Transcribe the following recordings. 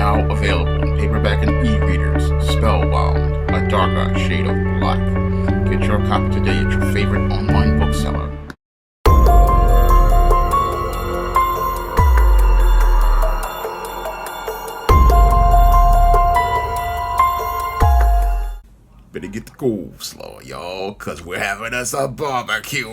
Now available in paperback and e-readers, Spellbound, A Darker Shade of Black. Get your copy today at your favorite online bookseller. Better get the coleslaw, y'all, cause we're having us a barbecue.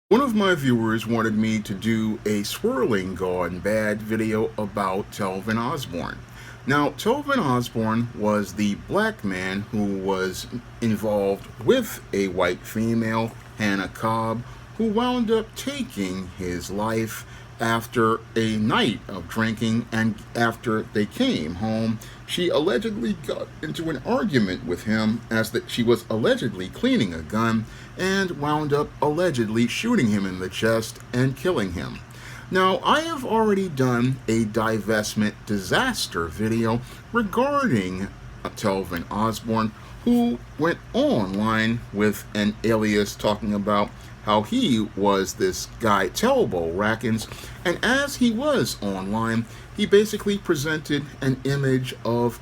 One of my viewers wanted me to do a Swirling Gone Bad video about Telvin Osborne. Now, Telvin Osborne was the black man who was involved with a white female, Hannah Cobb, who wound up taking his life after a night of drinking, and after they came home, she allegedly got into an argument with him as that she was allegedly cleaning a gun and wound up allegedly shooting him in the chest and killing him. Now, I have already done a divestment disaster video regarding Telvin Osborne, who went online with an alias talking about how he was this guy Telbo Rackens, and as he was online, he basically presented an image of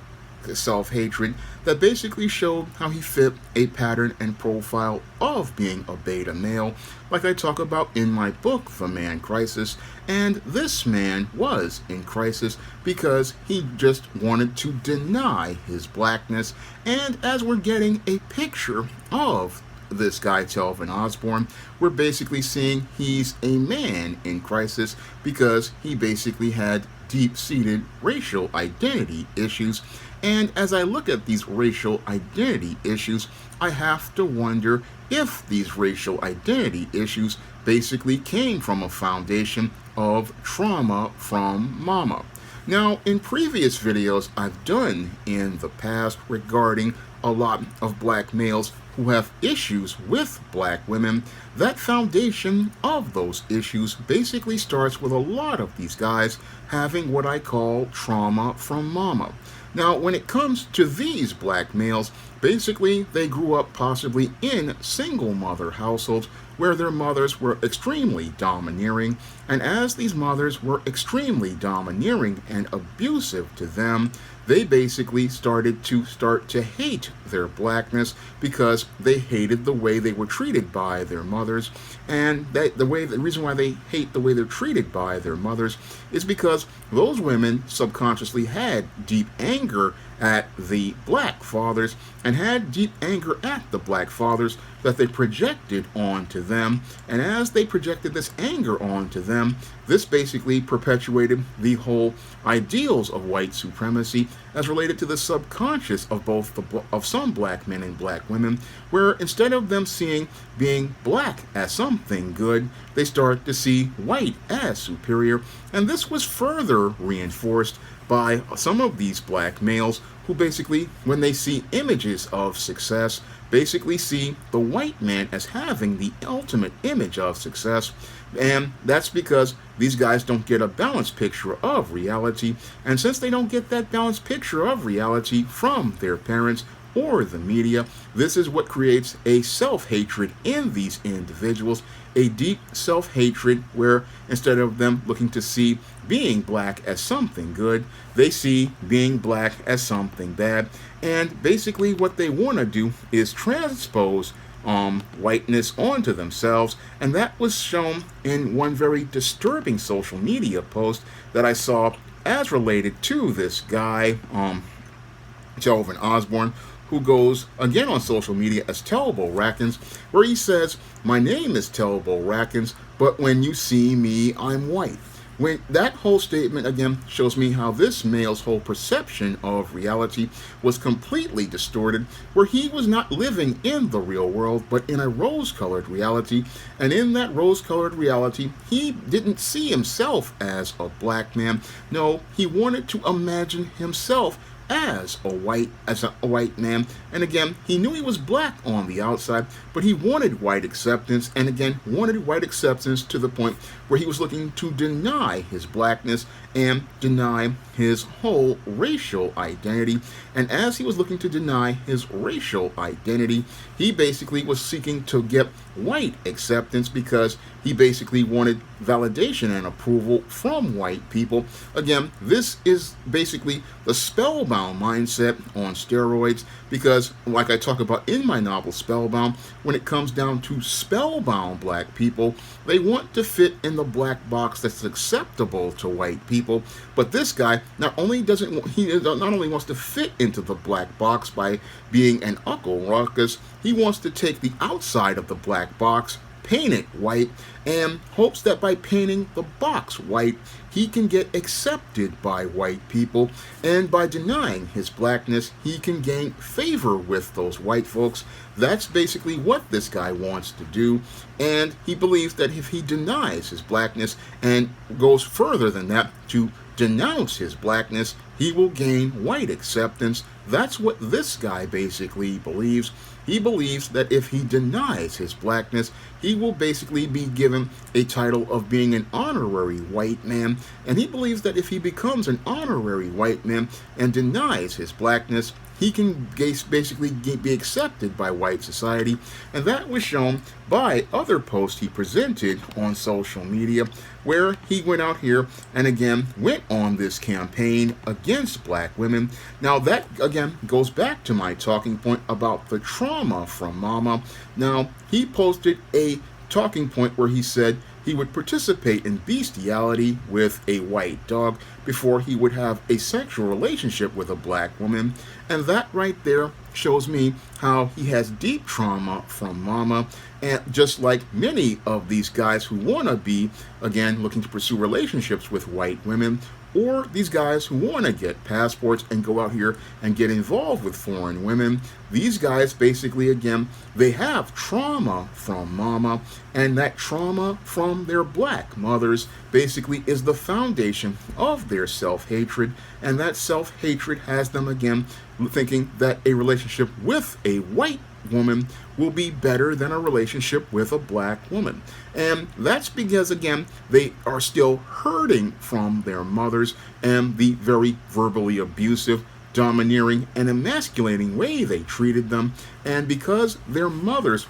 self-hatred that basically showed how he fit a pattern and profile of being a beta male, like I talk about in my book, The Man Crisis. And this man was in crisis because he just wanted to deny his blackness. And as we're getting a picture of this guy Telvin Osborne, we're basically seeing he's a man in crisis because he basically had deep-seated racial identity issues. And as I look at these racial identity issues, I have to wonder if these racial identity issues basically came from a foundation of trauma from mama. Now, in previous videos I've done in the past regarding a lot of black males who have issues with black women, that foundation of those issues basically starts with a lot of these guys having what I call trauma from mama. Now, when it comes to these black males, basically they grew up possibly in single mother households where their mothers were extremely domineering, and as these mothers were extremely domineering and abusive to them, they basically started to hate their blackness because they hated the way they were treated by their mothers. And the reason why they hate the way they're treated by their mothers is because those women subconsciously had deep anger at the black fathers and had deep anger at the black fathers that they projected onto them. And as they projected this anger onto them, this basically perpetuated the whole ideals of white supremacy as related to the subconscious of of some black men and black women, where instead of them seeing being black as something good, they start to see white as superior. And this was further reinforced by some of these black males who basically, when they see images of success, basically see the white man as having the ultimate image of success. And that's because these guys don't get a balanced picture of reality. And since they don't get that balanced picture of reality from their parents or the media, this is what creates a self-hatred in these individuals, a deep self-hatred where instead of them looking to see being black as something good, they see being black as something bad. And basically what they want to do is transpose whiteness onto themselves, and that was shown in one very disturbing social media post that I saw as related to this guy, Telvin Osborne, who goes again on social media as Telbo Rackens, where he says, "My name is Telbo Rackens, but when you see me, I'm white." When that whole statement again shows me how this male's whole perception of reality was completely distorted, where he was not living in the real world, but in a rose-colored reality. And in that rose-colored reality, he didn't see himself as a black man. No, he wanted to imagine himself as a white man. And again, he knew he was black on the outside, but he wanted white acceptance, and again wanted white acceptance to the point where he was looking to deny his blackness and deny his whole racial identity. And as he was looking to deny his racial identity, he basically was seeking to get white acceptance because he basically wanted validation and approval from white people. Again, this is basically the spellbound mindset on steroids because, like I talk about in my novel Spellbound, when it comes down to spellbound black people, they want to fit in the black box that's acceptable to white people. But this guy not only wants to fit into the black box by being an Uncle Ruckus, he wants to take the outside of the black box, paint it white, and hopes that by painting the box white, he can get accepted by white people, and by denying his blackness, he can gain favor with those white folks. That's basically what this guy wants to do, and he believes that if he denies his blackness and goes further than that to denounce his blackness, he will gain white acceptance. That's what this guy basically believes. He believes that if he denies his blackness, he will basically be given a title of being an honorary white man. And he believes that if he becomes an honorary white man and denies his blackness, he can basically be accepted by white society. And that was shown by other posts he presented on social media, where he went out here and again went on this campaign against black women. Now that again goes back to my talking point about the trauma from mama. Now he posted a talking point where he said he would participate in bestiality with a white dog before he would have a sexual relationship with a black woman. And that right there shows me how he has deep trauma from mama. And just like many of these guys who want to be, again, looking to pursue relationships with white women, or these guys who want to get passports and go out here and get involved with foreign women, these guys basically, again, they have trauma from mama, and that trauma from their black mothers basically is the foundation of their self-hatred, and that self-hatred has them, again, thinking that a relationship with a white woman will be better than a relationship with a black woman. And that's because, again, they are still hurting from their mothers and the very verbally abusive, domineering, and emasculating way they treated them. And because their mothers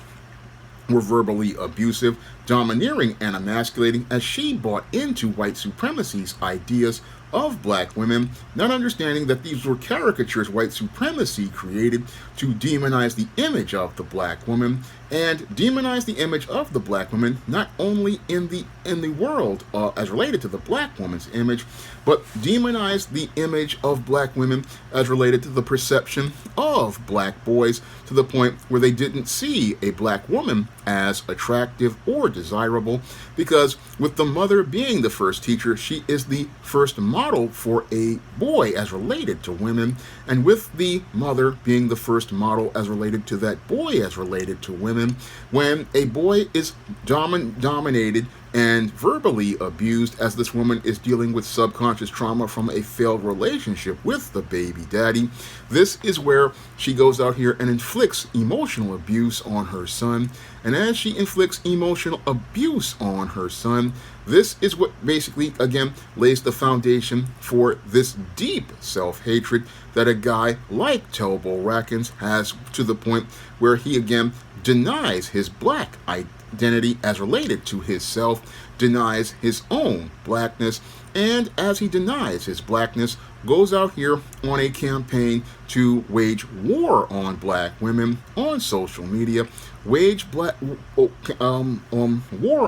were verbally abusive, domineering, and emasculating, as she bought into white supremacy's ideas of black women, not understanding that these were caricatures white supremacy created to demonize the image of the black woman, and demonize the image of the black woman not only in the world as related to the black woman's image, but demonize the image of black women as related to the perception of black boys, to the point where they didn't see a black woman as attractive or desirable, because with the mother being the first teacher, she is the first model for a boy as related to women, and with the mother being the first model as related to that boy as related to women, when a boy is dominated and verbally abused, as this woman is dealing with subconscious trauma from a failed relationship with the baby daddy, this is where she goes out here and inflicts emotional abuse on her son. And as she inflicts emotional abuse on her son, this is what basically, again, lays the foundation for this deep self-hatred that a guy like Telvin Rackens has, to the point where he, again, denies his black identity as related to his self, denies his own blackness, and as he denies his blackness, goes out here on a campaign to wage war on black women on social media, wage war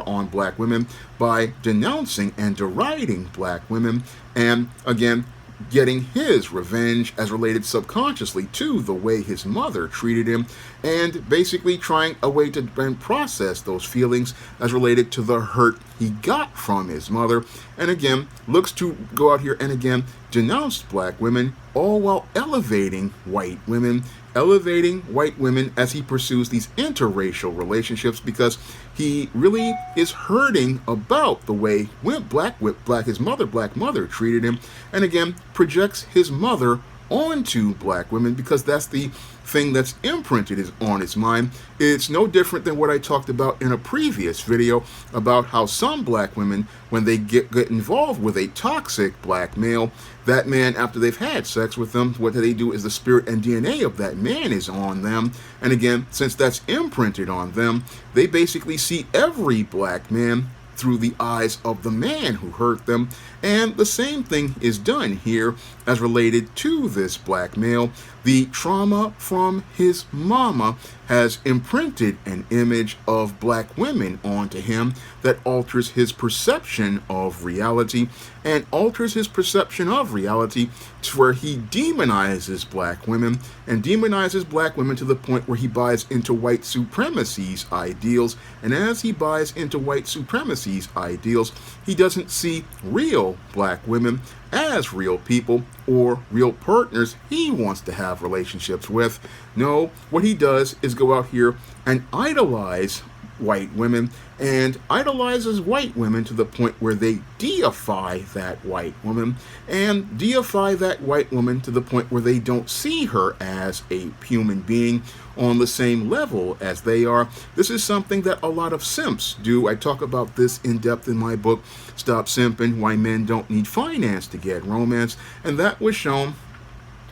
on black women by denouncing and deriding black women, and again, getting his revenge as related subconsciously to the way his mother treated him, and basically trying a way to process those feelings as related to the hurt he got from his mother, and again looks to go out here and again denounce black women, all while elevating white women as he pursues these interracial relationships, because he really is hurting about the way black mother treated him, and again projects his mother onto black women because that's the thing that's imprinted is on his mind. It's no different than what I talked about in a previous video about how some black women, when they get involved with a toxic black male, that man, after they've had sex with them, what they do is the spirit and DNA of that man is on them. And again, since that's imprinted on them, they basically see every black man through the eyes of the man who hurt them. And the same thing is done here as related to this black male. The trauma from his mama has imprinted an image of black women onto him that alters his perception of reality and alters his perception of reality to where he demonizes black women and demonizes black women to the point where he buys into white supremacy's ideals. And as he buys into white supremacy's ideals, he doesn't see real black women as real people or real partners he wants to have relationships with. No, what he does is go out here and idolize white women and idolizes white women to the point where they deify that white woman and deify that white woman to the point where they don't see her as a human being on the same level as they are. This is something that a lot of simps do. I talk about this in depth in my book, Stop Simping, Why Men Don't Need Finance to Get Romance, and that was shown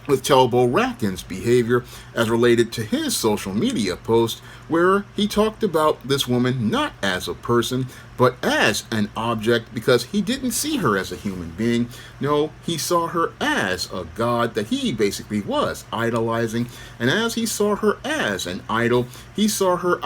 with Telbo Rackin's behavior as related to his social media post where he talked about this woman not as a person but as an object because he didn't see her as a human being. No, he saw her as a god that he basically was idolizing, and as he saw her as an idol, he saw her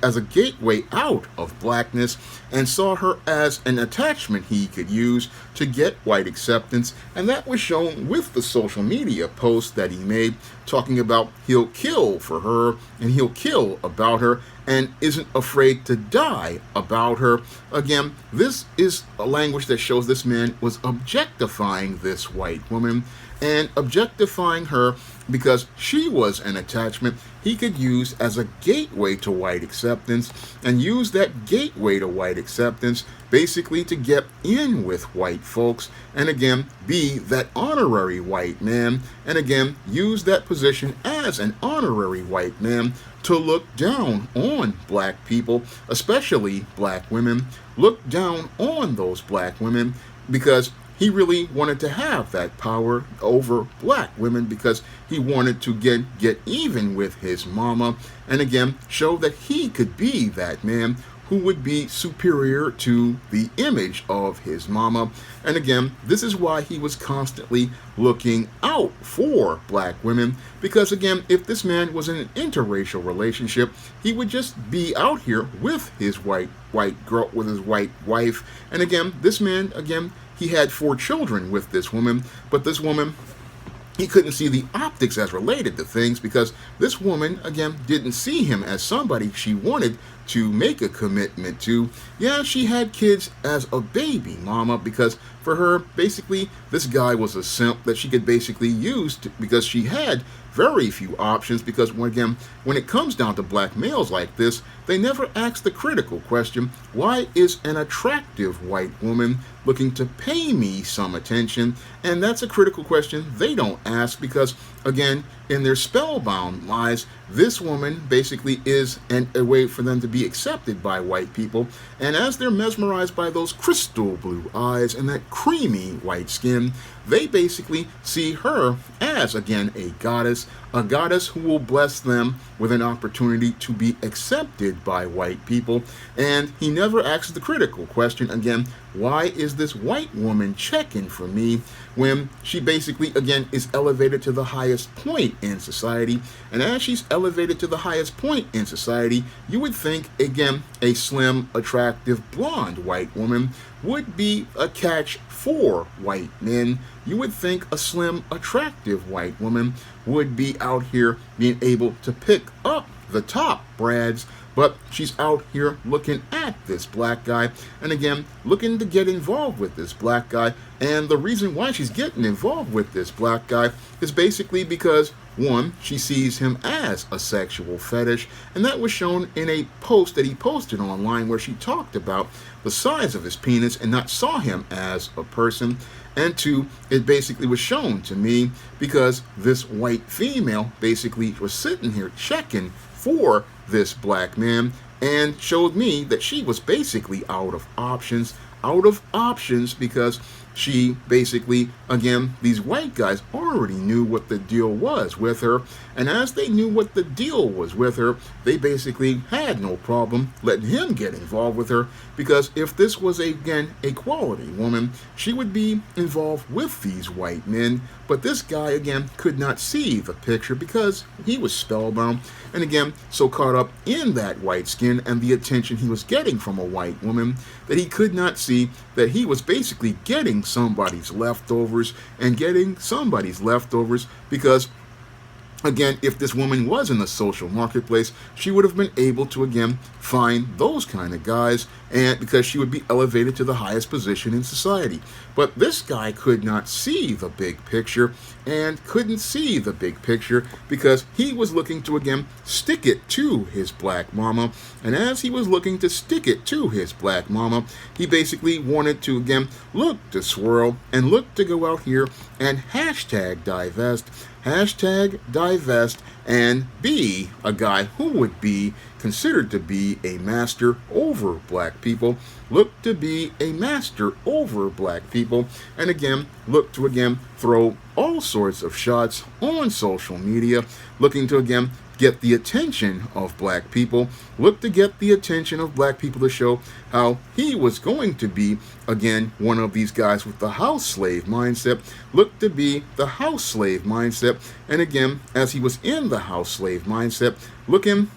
as a gateway out of blackness and saw her as an attachment he could use to get white acceptance. And that was shown with the social media post that he made talking about he'll kill for her and he'll kill about her and isn't afraid to die about her. Again, this is a language that shows this man was objectifying this white woman and objectifying her because she was an attachment he could use as a gateway to white acceptance and use that gateway to white acceptance basically to get in with white folks and again be that honorary white man and again use that position as an honorary white man to look down on black people, especially black women, look down on those black women because he really wanted to have that power over black women because he wanted to get even with his mama and again show that he could be that man who would be superior to the image of his mama. And again, this is why he was constantly looking out for black women because again, if this man was in an interracial relationship, he would just be out here with his white girl, with his white wife. And again, this man, again, he had 4 children with this woman, but this woman, he couldn't see the optics as related to things because this woman, again, didn't see him as somebody she wanted to make a commitment to. Yeah, she had kids as a baby mama because for her, basically, this guy was a simp that she could basically use because she had very few options because, again, when it comes down to black males like this, they never ask the critical question, why is an attractive white woman looking to pay me some attention? And that's a critical question they don't ask because, again, in their spellbound lies, this woman basically is a way for them to be accepted by white people. And as they're mesmerized by those crystal blue eyes and that creamy white skin, they basically see her as, again, a goddess who will bless them with an opportunity to be accepted by white people. And he never asks the critical question, again, why is this white woman checking for me when she basically, again, is elevated to the highest point in society? And as she's elevated to the highest point in society, you would think, again, a slim, attractive, blonde white woman would be a catch for white men. You would think a slim, attractive white woman would be out here being able to pick up the top brads, but she's out here looking at this black guy and again looking to get involved with this black guy. And the reason why she's getting involved with this black guy is basically because One, she sees him as a sexual fetish, and that was shown in a post that he posted online where she talked about the size of his penis and not saw him as a person. And two, it basically was shown to me because this white female basically was sitting here checking for this black man and showed me that she was basically out of options because she basically, again, these white guys already knew what the deal was with her, and as they knew what the deal was with her, they basically had no problem letting him get involved with her, because if this was, again, a quality woman, she would be involved with these white men, but this guy, again, could not see the picture because he was spellbound, and again, so caught up in that white skin and the attention he was getting from a white woman that he could not see that he was basically getting somebody's leftovers because, again, if this woman was in the social marketplace, she would have been able to, again, find those kind of guys, and because she would be elevated to the highest position in society. But this guy could not see the big picture, and couldn't see the big picture because he was looking to, again, stick it to his black mama. And as he was looking to stick it to his black mama, he basically wanted to, again, look to swirl and look to go out here and hashtag divest and be a guy who would be considered to be a master over black people, look to be a master over black people, and again, look to, again, throw all sorts of shots on social media, looking to, again, get the attention of black people, look to get the attention of black people to show how he was going to be, again, one of these guys with the house slave mindset, look to be the house slave mindset, and again, as he was in the house slave mindset, looking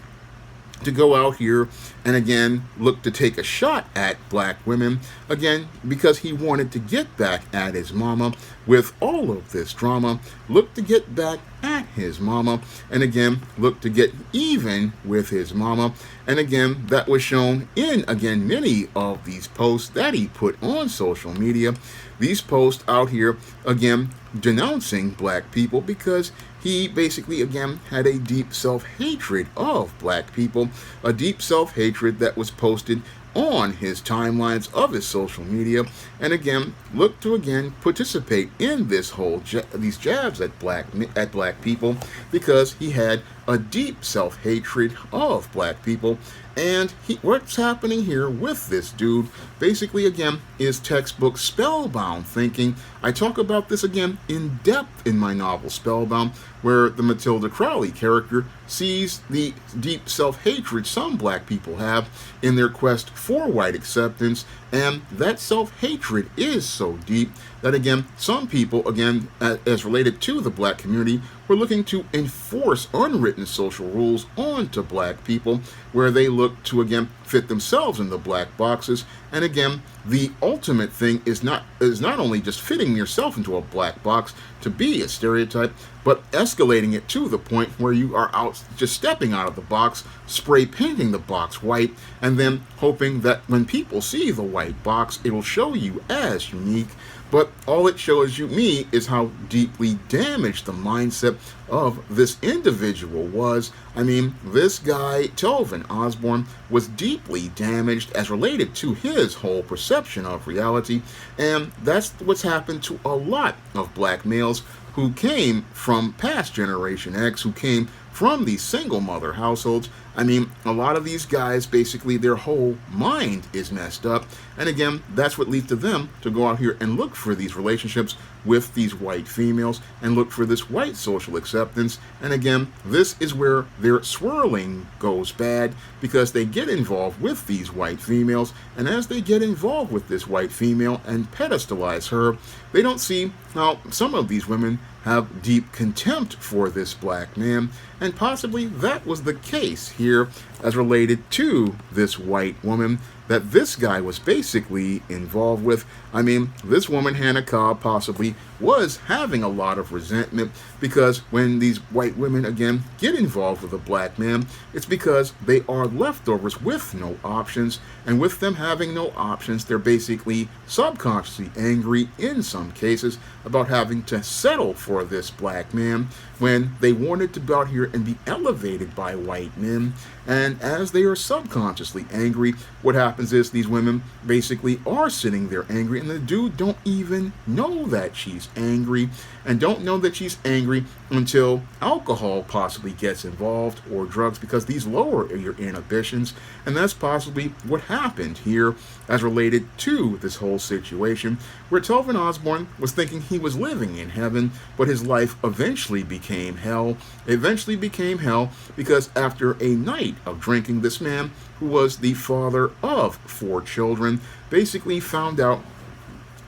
to go out here and, again, look to take a shot at black women, again, because he wanted to get back at his mama with all of this drama, look to get back at his mama, and again, look to get even with his mama, and again, that was shown in, again, many of these posts that he put on social media, these posts out here, again, denouncing black people because he basically, again, had a deep self-hatred of black people, a deep self-hatred that was posted on his timelines of his social media, and again, look to, again, participate in this whole these jabs at black people because he had a deep self-hatred of black people. And what's happening here with this dude basically, again, is textbook spellbound thinking. I talk about this, again, in depth in my novel Spellbound, where the Matilda Crowley character sees the deep self-hatred some black people have in their quest for white acceptance, and that self-hatred is so deep that, again, some people, again, as related to the black community, were looking to enforce unwritten social rules onto black people, where they look to, again, fit themselves in the black boxes. And again, the ultimate thing is not only just fitting yourself into a black box to be a stereotype, but escalating it to the point where you are out just stepping out of the box, spray painting the box white, and then hoping that when people see the white box, it'll show you as unique. But all it shows me is how deeply damaged the mindset of this individual was. I mean, this guy, Telvin Osborne, was deeply damaged as related to his whole perception of reality, and that's what's happened to a lot of black males who came from past Generation X, who came from these single mother households. I mean, a lot of these guys, basically their whole mind is messed up. And again, that's what leads to them to go out here and look for these relationships with these white females and look for this white social acceptance. And again, this is where their swirling goes bad because they get involved with these white females. And as they get involved with this white female and pedestalize her, they don't see how some of these women have deep contempt for this black man, and possibly that was the case here as related to this white woman that this guy was basically involved with. I mean, this woman, Hannah Cobb, possibly was having a lot of resentment because when these white women, again, get involved with a black man, it's because they are leftovers with no options. And with them having no options, they're basically subconsciously angry in some cases about having to settle for this black man when they wanted to go out here and be elevated by white men. And as they are subconsciously angry, what happens is these women basically are sitting there angry, and the dude don't even know that she's angry, and don't know that she's angry until alcohol possibly gets involved, or drugs, because these lower your inhibitions. And that's possibly what happened here as related to this whole situation, where Telvin Osborne was thinking he was living in heaven, but his life eventually became hell. Eventually became hell because after a night of drinking, this man, who was the father of 4 children, basically found out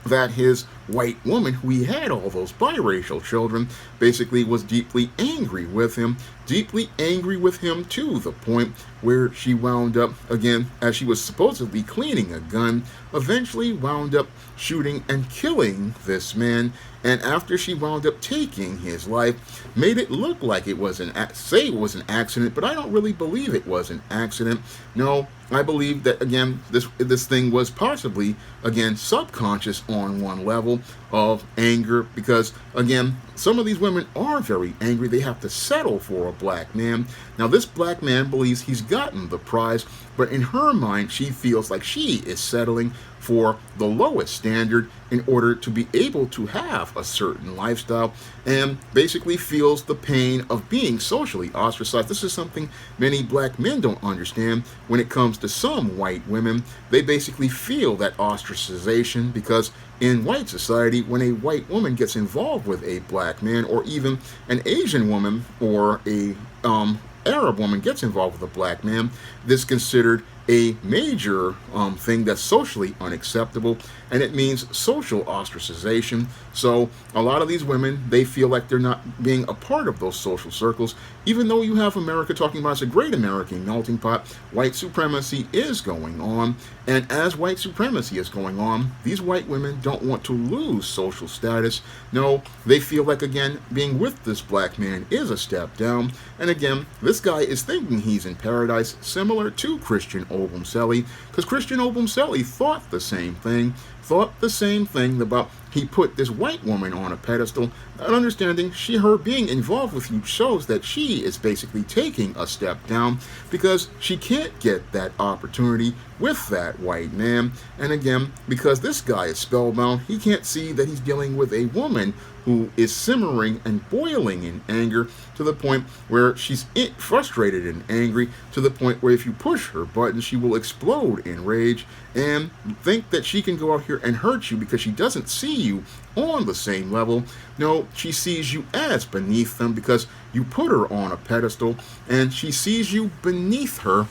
that his white woman, who he had all those biracial children, basically was deeply angry with him to the point where she wound up, again, as she was supposedly cleaning a gun, eventually wound up shooting and killing this man. And after she wound up taking his life, made it look like it was an accident, but I don't really believe it was an accident. No, I believe that, again, this thing was possibly, again, subconscious on one level of anger, because, again, some of these women are very angry. They have to settle for a black man. Now, this black man believes he's gotten the prize, but in her mind, she feels like she is settling for the lowest standard in order to be able to have a certain lifestyle, and basically feels the pain of being socially ostracized. This is something many black men don't understand when it comes to some white women. They basically feel that ostracization because in white society, when a white woman gets involved with a black man, or even an Asian woman or a Arab woman gets involved with a black man, this is considered a major thing that's socially unacceptable, and it means social ostracization. So a lot of these women, they feel like they're not being a part of those social circles, even though you have America talking about it's a great American melting pot. White supremacy is going on, and as white supremacy is going on, these white women don't want to lose social status. No, they feel like, again, being with this black man is a step down, and again, this guy is thinking he's in paradise, similar to Christian Obumseli, because Christian Obumseli thought the same thing about he put this white woman on a pedestal, not understanding her being involved with you shows that she is basically taking a step down because she can't get that opportunity with that white man. And again, because this guy is spellbound, he can't see that he's dealing with a woman who is simmering and boiling in anger to the point where she's frustrated and angry to the point where if you push her button, she will explode in rage and think that she can go out here and hurt you because she doesn't see you on the same level. No, she sees you as beneath them because you put her on a pedestal, and she sees you beneath her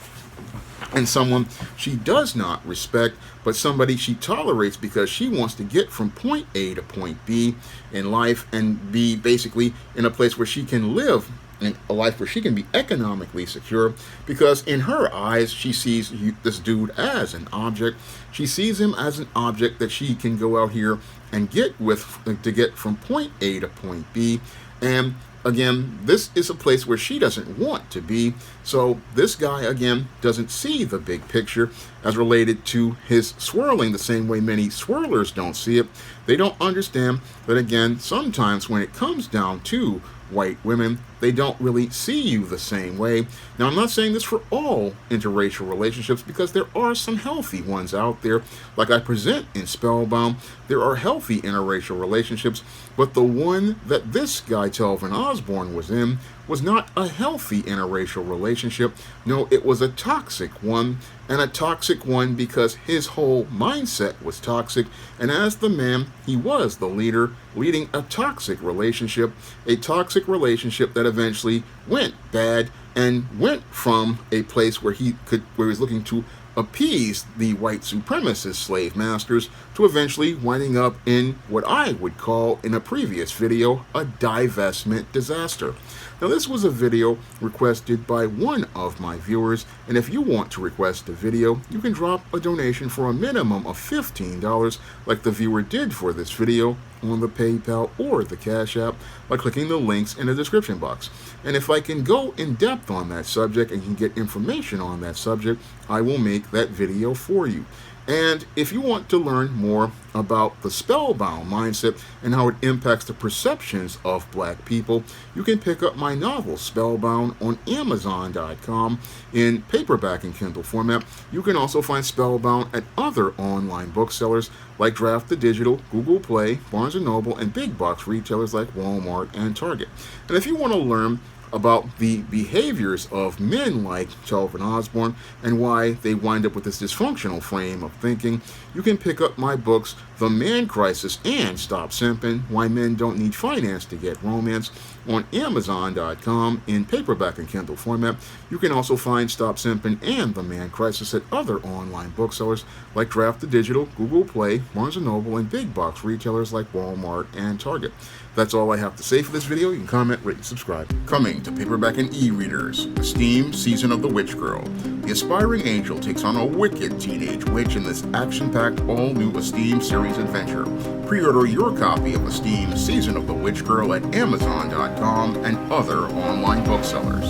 and someone she does not respect, but somebody she tolerates because she wants to get from point A to point B in life and be basically in a place where she can live in a life where she can be economically secure, because in her eyes she sees this dude as an object. She sees him as an object that she can go out here and get with to get from point A to point B. And again, this is a place where she doesn't want to be. So this guy, again, doesn't see the big picture as related to his swirling the same way many swirlers don't see it. They don't understand that, again, sometimes when it comes down to white women, they don't really see you the same way. Now, I'm not saying this for all interracial relationships, because there are some healthy ones out there. Like I present in Spellbound, there are healthy interracial relationships, but the one that this guy, Telvin Osborne, was in was not a healthy interracial relationship. No, it was a toxic one, and a toxic one because his whole mindset was toxic, and as the man, he was the leader, leading a toxic relationship that eventually went bad and went from a place where he was looking to appease the white supremacist slave masters to eventually winding up in what I would call in a previous video a divestment disaster. Now, this was a video requested by one of my viewers, and if you want to request a video, you can drop a donation for a minimum of $15 like the viewer did for this video on the PayPal or the Cash App by clicking the links in the description box. And if I can go in depth on that subject and can get information on that subject, I will make that video for you. And if you want to learn more about the spellbound mindset and how it impacts the perceptions of black people, you can pick up my novel Spellbound on Amazon.com in paperback and Kindle format. You can also find Spellbound at other online booksellers like Draft the Digital, Google Play, Barnes & Noble, and big box retailers like Walmart and Target. And if you want to learn about the behaviors of men like Telvin Osborne and why they wind up with this dysfunctional frame of thinking, you can pick up my books The Man Crisis and Stop Simping, Why Men Don't Need Finance to Get Romance on Amazon.com in paperback and Kindle format. You can also find Stop Simping and The Man Crisis at other online booksellers like Draft the Digital, Google Play, Barnes & Noble, and big box retailers like Walmart and Target. That's all I have to say for this video. You can comment, rate, and subscribe. Coming to paperback and e-readers, Esteem Season of the Witch Girl. The aspiring angel takes on a wicked teenage witch in this action-packed, all-new Esteem series adventure. Pre-order your copy of Esteem Season of the Witch Girl at Amazon.com and other online booksellers.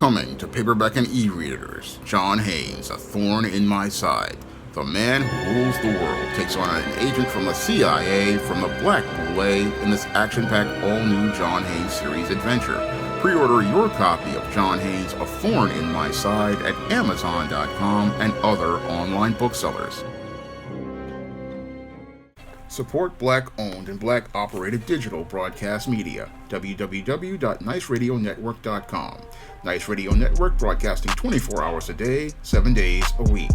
Coming to paperback and e-readers, John Haynes, A Thorn in My Side. The man who rules the world takes on an agent from the CIA from the Black Boule in this action-packed all-new John Haynes series adventure. Pre-order your copy of John Haynes' A Thorn in My Side at Amazon.com and other online booksellers. Support Black-owned and Black-operated digital broadcast media. www.niceradionetwork.com. Nice Radio Network broadcasting 24 hours a day, 7 days a week.